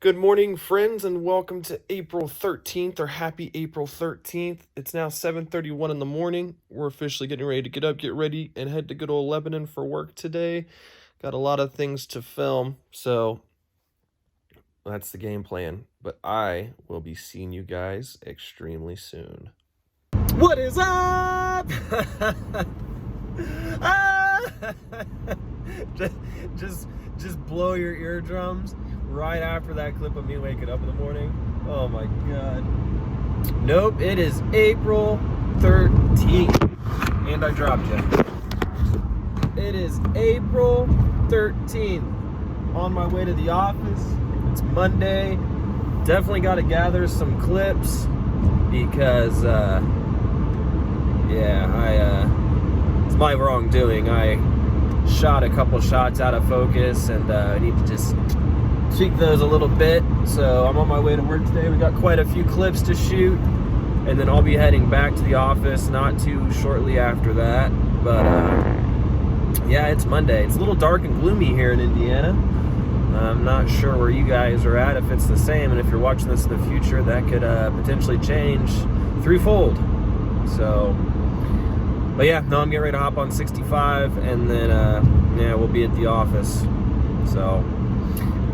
Good morning, friends, and welcome to April 13th, or happy April 13th. It's now 7:31 in the morning. We're officially getting ready to get up, get ready, and head to good old Lebanon for work today. Got a lot of things to film, so that's the game plan. But I will be seeing you guys extremely soon. What is up? just blow your eardrums right after that clip of me waking up in the morning. Oh my god. Nope, it is April 13th. And I dropped you. It is April 13th. On my way to the office. It's Monday. Definitely got to gather some clips because it's my wrongdoing. I shot a couple shots out of focus, and I need to just tweak those a little bit. So I'm on my way to work today. We got quite a few clips to shoot, and then I'll be heading back to the office not too shortly after that. But yeah, it's Monday. It's a little dark and gloomy here in Indiana. I'm not sure where you guys are at, if it's the same, and if you're watching this in the future, that could potentially change threefold. So, but yeah, no, I'm getting ready to hop on 65, and then we'll be at the office. So,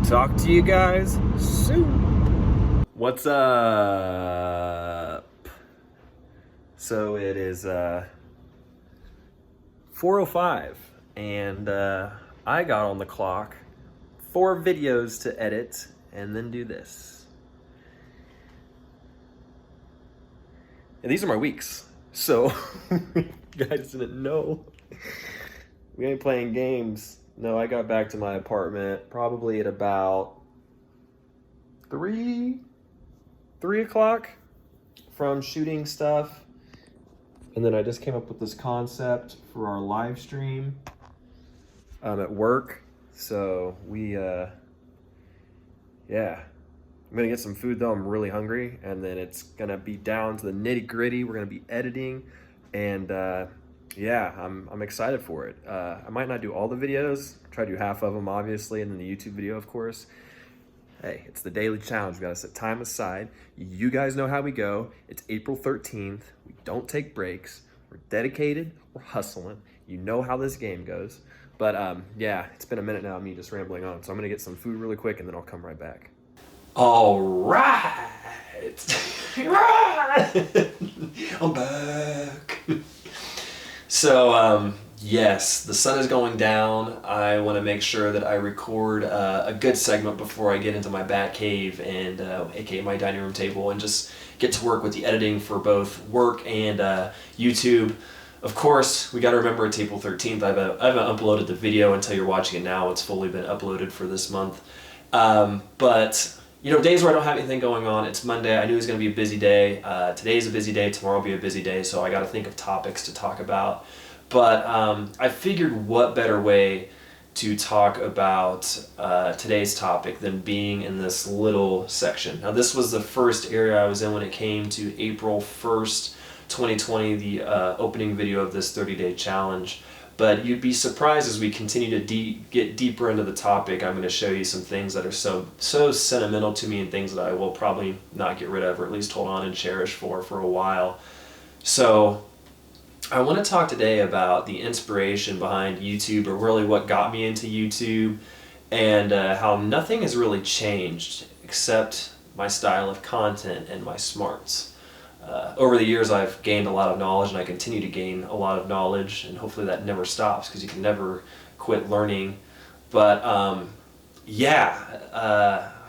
talk to you guys soon. What's up? So it is 4:05, and I got on the clock 4 videos to edit and then do this. And these are my weeks. So, you guys didn't know. We ain't playing games. No, I got back to my apartment probably at about 3 o'clock from shooting stuff. And then I just came up with this concept for our live stream at work. So I'm gonna get some food though. I'm really hungry, and then it's gonna be down to the nitty gritty. We're gonna be editing, and I'm excited for it. I might not do all the videos. Try to do half of them, obviously, and then the YouTube video, of course. Hey, it's the daily challenge. We gotta set time aside. You guys know how we go. It's April 13th. We don't take breaks. We're dedicated. We're hustling. You know how this game goes. But it's been a minute now of me just rambling on. So I'm gonna get some food really quick, and then I'll come right back. All right. I'm back. So, yes, the sun is going down. I want to make sure that I record a good segment before I get into my bat cave and aka my dining room table, and just get to work with the editing for both work and YouTube. Of course, we got to remember it's April 13th. I haven't uploaded the video until you're watching it now. It's fully been uploaded for this month. But days where I don't have anything going on, it's Monday. I knew it was going to be a busy day. Today's a busy day. Tomorrow will be a busy day. So I got to think of topics to talk about. But I figured what better way to talk about today's topic than being in this little section. Now, this was the first area I was in when it came to April 1st, 2020, the opening video of this 30-day challenge. But you'd be surprised as we continue to get deeper into the topic. I'm going to show you some things that are so sentimental to me, and things that I will probably not get rid of, or at least hold on and cherish for a while. So I want to talk today about the inspiration behind YouTube, or really what got me into YouTube, and how nothing has really changed except my style of content and my smarts. Over the years, I've gained a lot of knowledge, and I continue to gain a lot of knowledge, and hopefully that never stops, because you can never quit learning. But I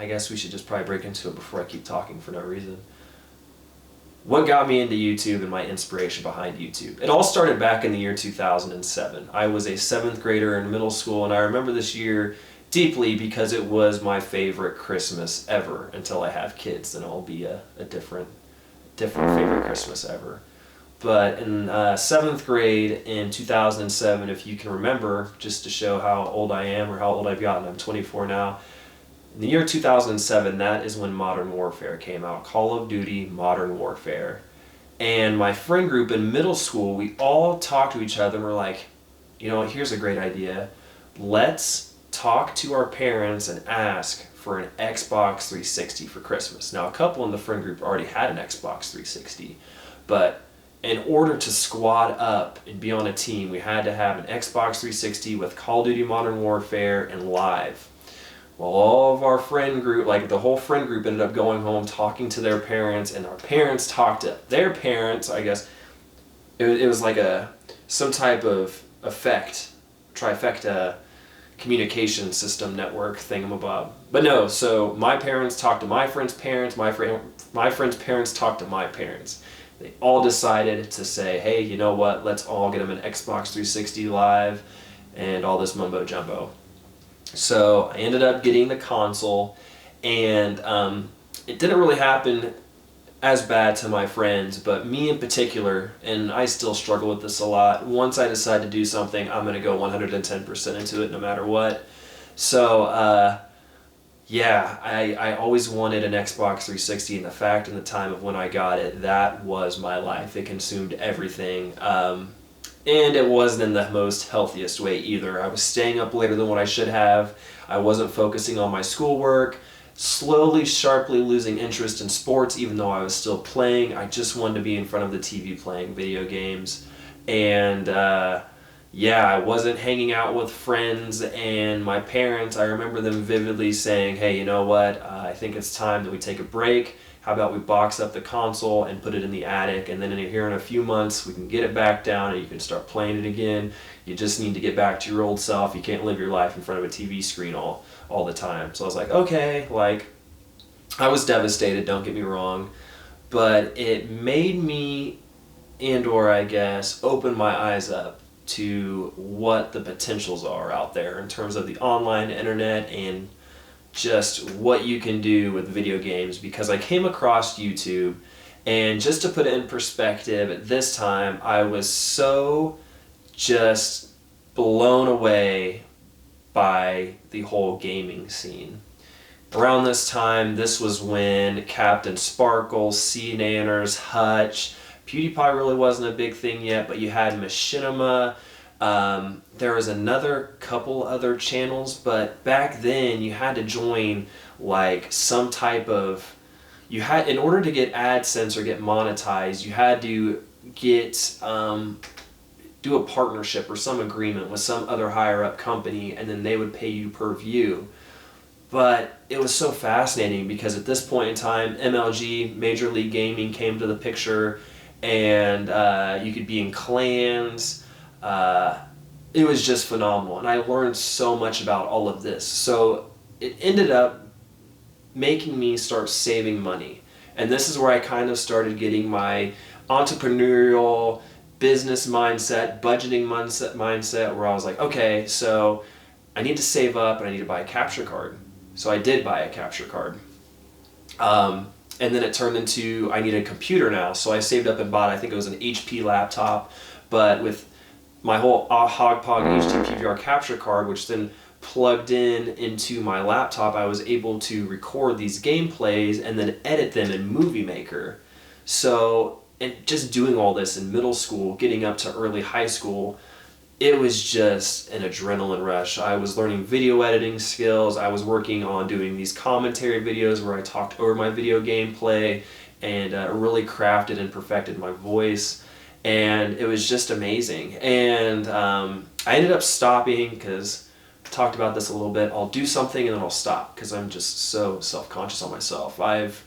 guess we should just probably break into it before I keep talking for no reason. What got me into YouTube and my inspiration behind YouTube? It all started back in the year 2007. I was a 7th grader in middle school, and I remember this year deeply because it was my favorite Christmas ever. Until I have kids, then it'll be a different favorite Christmas ever. But in 7th grade in 2007, if you can remember, just to show how old I am or how old I've gotten, I'm 24 now. In the year 2007, that is when Modern Warfare came out. Call of Duty Modern Warfare. And my friend group in middle school, we all talked to each other and we're like, here's a great idea. Let's talk to our parents and ask for an Xbox 360 for Christmas. Now, a couple in the friend group already had an Xbox 360, but in order to squad up and be on a team, we had to have an Xbox 360 with Call of Duty Modern Warfare and Live. Well, all of our friend group, like the whole friend group, ended up going home, talking to their parents, and our parents talked to their parents. I guess it was like some type of trifecta communication system network thingamabob. But no, so my parents talked to my friend's parents, my friend's parents talked to my parents. They all decided to say, hey, you know what, let's all get them an Xbox 360 Live and all this mumbo jumbo. So I ended up getting the console, and it didn't really happen as bad to my friends, but me in particular, and I still struggle with this a lot, once I decide to do something, I'm going to go 110% into it no matter what. So yeah, I always wanted an Xbox 360, and the fact and the time of when I got it, that was my life. It consumed everything. And it wasn't in the most healthiest way either. I was staying up later than what I should have. I wasn't focusing on my schoolwork. Slowly, sharply losing interest in sports, even though I was still playing. I just wanted to be in front of the TV playing video games. And yeah, I wasn't hanging out with friends, and my parents, I remember them vividly saying, hey, you know what, I think it's time that we take a break. How about we box up the console and put it in the attic, and then here in a few months we can get it back down and you can start playing it again. You just need to get back to your old self. You can't live your life in front of a TV screen all the time. So I was like, okay, like, I was devastated, don't get me wrong, but it made me, and/or I guess, open my eyes up to what the potentials are out there in terms of the online internet and just what you can do with video games, because I came across YouTube, and just to put it in perspective, at this time I was so just blown away by the whole gaming scene. Around this time, this was when Captain Sparkle, Sea Nanners, Hutch, PewDiePie really wasn't a big thing yet, but you had Machinima. There was another couple other channels, but back then you had to join like some type of, in order to get AdSense or get monetized, you had to get, do a partnership or some agreement with some other higher up company, and then they would pay you per view. But it was so fascinating because at this point in time, MLG, Major League Gaming, came to the picture, and you could be in clans. It was just phenomenal, and I learned so much about all of this. So it ended up making me start saving money, and this is where I kind of started getting my entrepreneurial business mindset, budgeting mindset, where I was like, okay, so I need to save up and I need to buy a capture card. So I did buy a capture card. And then it turned into, I need a computer now. So I saved up and bought, I think it was an HP laptop, but with my whole HogPog HD PVR capture card, which then plugged into my laptop, I was able to record these gameplays and then edit them in Movie Maker. So, and just doing all this in middle school, getting up to early high school, it was just an adrenaline rush. I was learning video editing skills. I was working on doing these commentary videos where I talked over my video gameplay and really crafted and perfected my voice. And it was just amazing. And I ended up stopping because I talked about this a little bit. I'll do something and then I'll stop because I'm just so self-conscious on myself. I've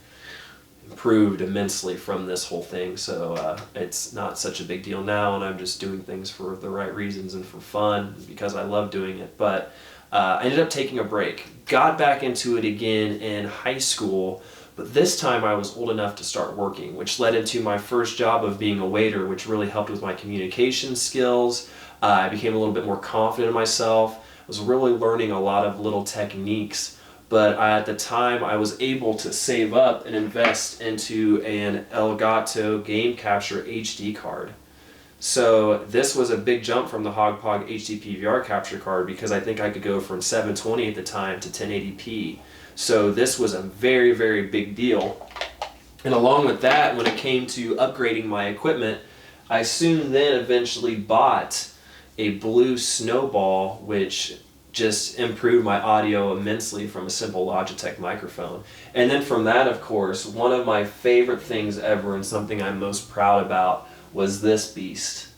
improved immensely from this whole thing, so it's not such a big deal now, and I'm just doing things for the right reasons and for fun because I love doing it. But I ended up taking a break, got back into it again in high school, but this time I was old enough to start working, which led into my first job of being a waiter, which really helped with my communication skills. I became a little bit more confident in myself. I was really learning a lot of little techniques. But at the time, I was able to save up and invest into an Elgato Game Capture HD card. So this was a big jump from the HogPog HD PVR capture card because I think I could go from 720 at the time to 1080p. So this was a very, very big deal. And along with that, when it came to upgrading my equipment, I soon then eventually bought a blue Snowball, which just improved my audio immensely from a simple Logitech microphone. And then from that, of course, one of my favorite things ever and something I'm most proud about was this beast.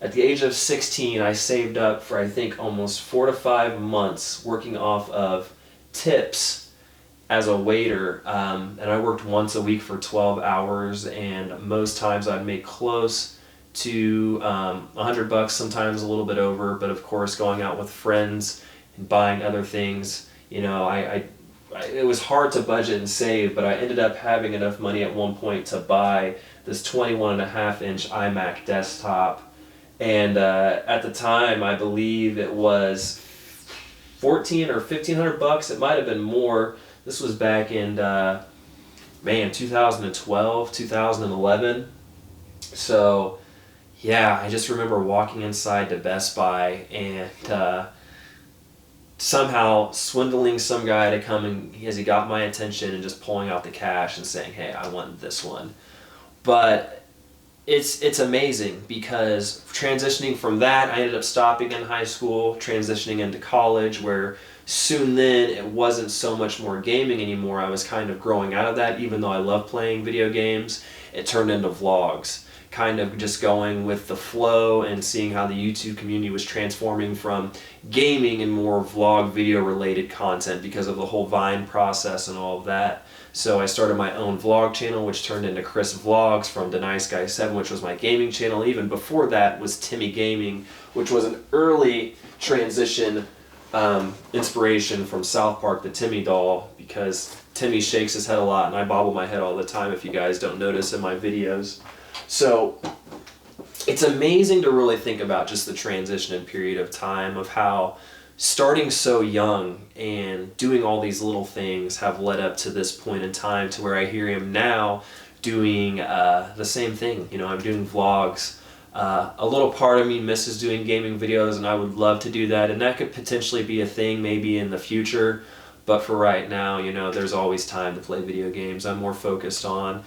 At the age of 16, I saved up for I think almost 4 to 5 months working off of tips as a waiter, and I worked once a week for 12 hours, and most times I'd make close to $100, sometimes a little bit over, but of course going out with friends and buying other things, you know, it was hard to budget and save, but I ended up having enough money at one point to buy this 21.5-inch iMac desktop, and at the time I believe it was 14 or $1,500. It might have been more. This was back in 2012, 2011. So yeah, I just remember walking inside to Best Buy and somehow swindling some guy to come and, as he got my attention, and just pulling out the cash and saying, hey, I want this one. But it's amazing, because transitioning from that, I ended up stopping in high school, transitioning into college, where soon then it wasn't so much more gaming anymore. I was kind of growing out of that. Even though I love playing video games, it turned into vlogs, kind of just going with the flow and seeing how the YouTube community was transforming from gaming and more vlog video related content because of the whole Vine process and all of that. So I started my own vlog channel, which turned into Chris Vlogs from The Nice Guy 7, which was my gaming channel. Even before that was Timmy Gaming, which was an early transition inspiration from South Park, the Timmy doll, because Timmy shakes his head a lot and I bobble my head all the time, if you guys don't notice in my videos. So it's amazing to really think about just the transition and period of time of how starting so young and doing all these little things have led up to this point in time, to where I hear him now doing the same thing. You know, I'm doing vlogs. A little part of me misses doing gaming videos, and I would love to do that, and that could potentially be a thing maybe in the future, but for right now, you know, there's always time to play video games. I'm more focused on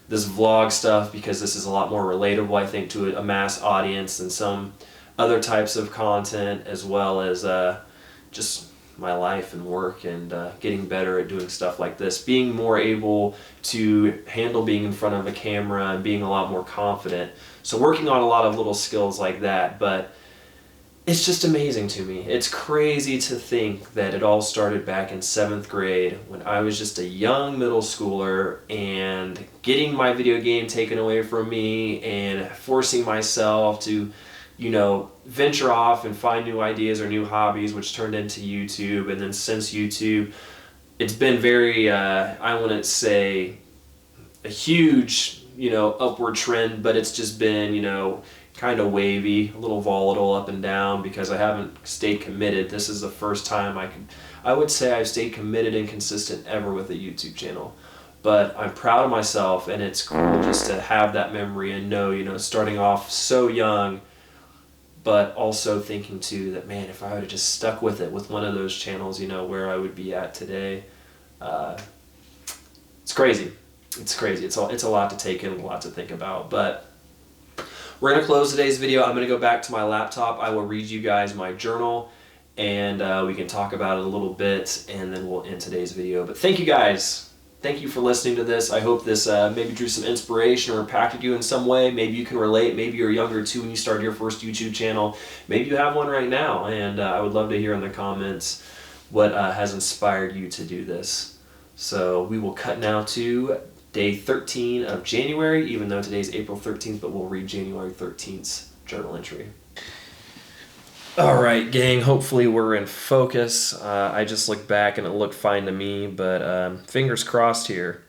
this vlog stuff because this is a lot more relatable, I think, to a mass audience than some other types of content, as well as just my life and work, and getting better at doing stuff like this, being more able to handle being in front of a camera and being a lot more confident. So working on a lot of little skills like that, but it's just amazing to me. It's crazy to think that it all started back in 7th grade when I was just a young middle schooler, and getting my video game taken away from me and forcing myself to, you know, venture off and find new ideas or new hobbies, which turned into YouTube. And then since YouTube, it's been very, I wouldn't say a huge, you know, upward trend, but it's just been, you know, kind of wavy, a little volatile up and down, because I haven't stayed committed. This is the first time I would say I've stayed committed and consistent ever with a YouTube channel. But I'm proud of myself, and it's cool just to have that memory and know, you know, starting off so young, but also thinking too that, man, if I would have just stuck with it with one of those channels, you know, where I would be at today. It's crazy. It's crazy. It's a lot to take in, a lot to think about. But we're going to close today's video. I'm going to go back to my laptop. I will read you guys my journal, and we can talk about it a little bit, and then we'll end today's video. But thank you guys. Thank you for listening to this. I hope this maybe drew some inspiration or impacted you in some way. Maybe you can relate. Maybe you're younger too when you started your first YouTube channel. Maybe you have one right now, and I would love to hear in the comments what has inspired you to do this. So we will cut now to day 13 of January, even though today's April 13th, but we'll read January 13th's journal entry. All right, gang, hopefully we're in focus. I just looked back and it looked fine to me, but fingers crossed here.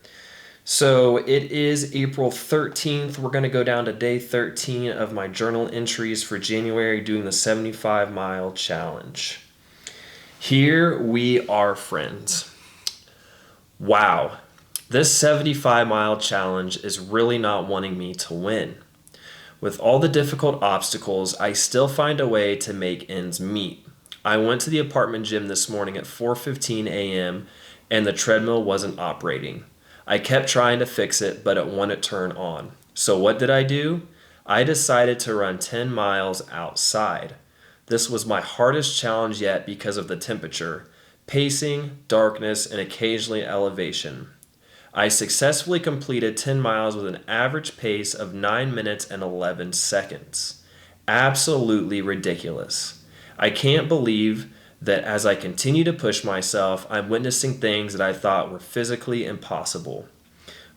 So it is April 13th. We're going to go down to day 13 of my journal entries for January, doing the 75-mile challenge. Here we are, friends. Wow, this 75-mile challenge is really not wanting me to win. With all the difficult obstacles, I still find a way to make ends meet. I went to the apartment gym this morning at 4:15 a.m. and the treadmill wasn't operating. I kept trying to fix it, but it wouldn't turn on. So what did I do? I decided to run 10 miles outside. This was my hardest challenge yet because of the temperature, pacing, darkness, and occasionally elevation. I successfully completed 10 miles with an average pace of 9 minutes and 11 seconds. Absolutely ridiculous. I can't believe that as I continue to push myself, I'm witnessing things that I thought were physically impossible.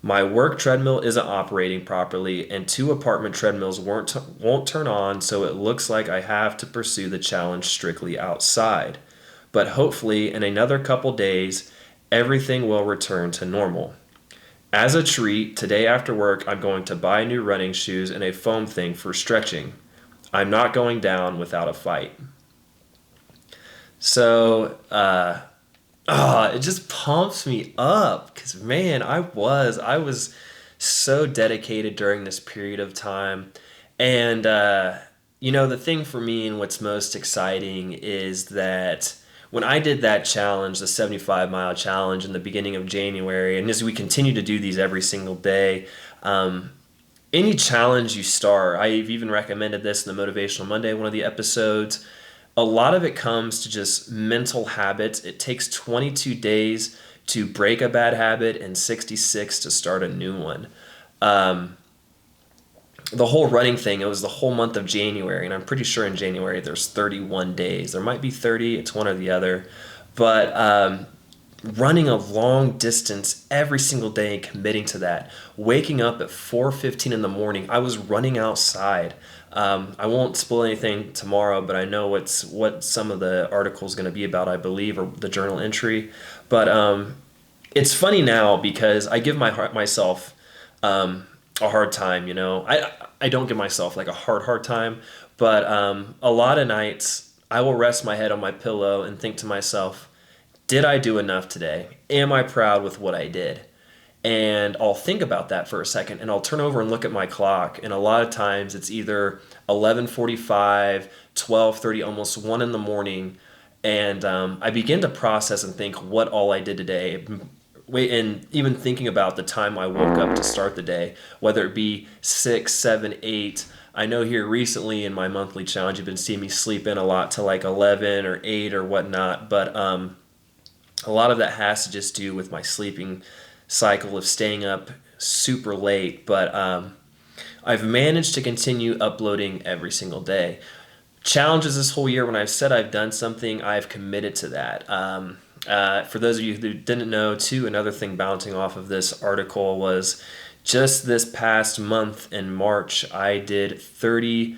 My work treadmill isn't operating properly, and 2 apartment treadmills won't turn on, so it looks like I have to pursue the challenge strictly outside. But hopefully, in another couple days, everything will return to normal. As a treat, today after work, I'm going to buy new running shoes and a foam thing for stretching. I'm not going down without a fight. So, it just pumps me up because, man, I was so dedicated during this period of time. And, the thing for me and what's most exciting is that when I did that challenge, the 75-mile challenge in the beginning of January, and as we continue to do these every single day, any challenge you start, I've even recommended this in the Motivational Monday, one of the episodes, a lot of it comes to just mental habits. It takes 22 days to break a bad habit and 66 to start a new one. The whole running thing, it was the whole month of January, and I'm pretty sure in January there's 31 days. There might be 30, it's one or the other. But running a long distance every single day and committing to that, waking up at 4:15 in the morning, I was running outside. I won't spoil anything tomorrow, but I know what some of the article is going to be about, I believe, or the journal entry. But it's funny now because I give myself a hard time, I don't give myself like a hard time, but a lot of nights I will rest my head on my pillow and think to myself, did I do enough today? Am I proud with what I did? And I'll think about that for a second, and I'll turn over and look at my clock, and a lot of times it's either 11:45, 12:30, almost 1 in the morning, and I begin to process and think what all I did today. And even thinking about the time I woke up to start the day, whether it be 6, 7, 8. I know here recently in my monthly challenge, you've been seeing me sleep in a lot to like 11 or 8 or whatnot, but a lot of that has to just do with my sleeping cycle of staying up super late. But I've managed to continue uploading every single day. Challenges this whole year, when I've said I've done something, I've committed to that. For those of you who didn't know, too, another thing bouncing off of this article was just this past month in March, I did 30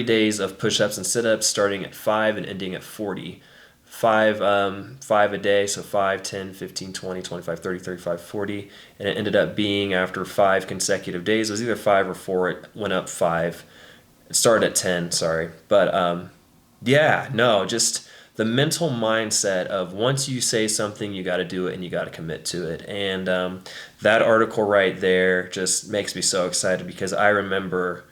days of push-ups and sit-ups starting at 5 and ending at 40. 5 a day, so 5, 10, 15, 20, 25, 30, 35, 40. And it ended up being, after 5 consecutive days, it was either 5 or 4, it went up 5. It started at 10, sorry. But just the mental mindset of once you say something, you got to do it and you got to commit to it. And that article right there just makes me so excited because I remember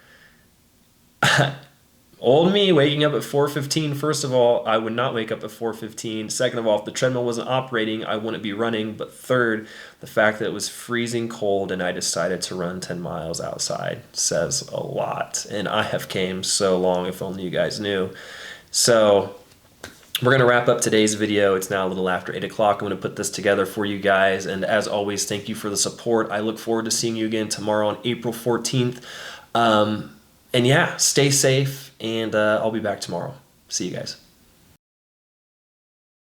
old me waking up at 4:15. First of all, I would not wake up at 4:15. Second of all, if the treadmill wasn't operating, I wouldn't be running. But third, the fact that it was freezing cold and I decided to run 10 miles outside says a lot. And I have came so long, if only you guys knew. So we're going to wrap up today's video. It's now a little after 8 o'clock. I'm going to put this together for you guys. And as always, thank you for the support. I look forward to seeing you again tomorrow on April 14th. And yeah, stay safe, and I'll be back tomorrow. See you guys.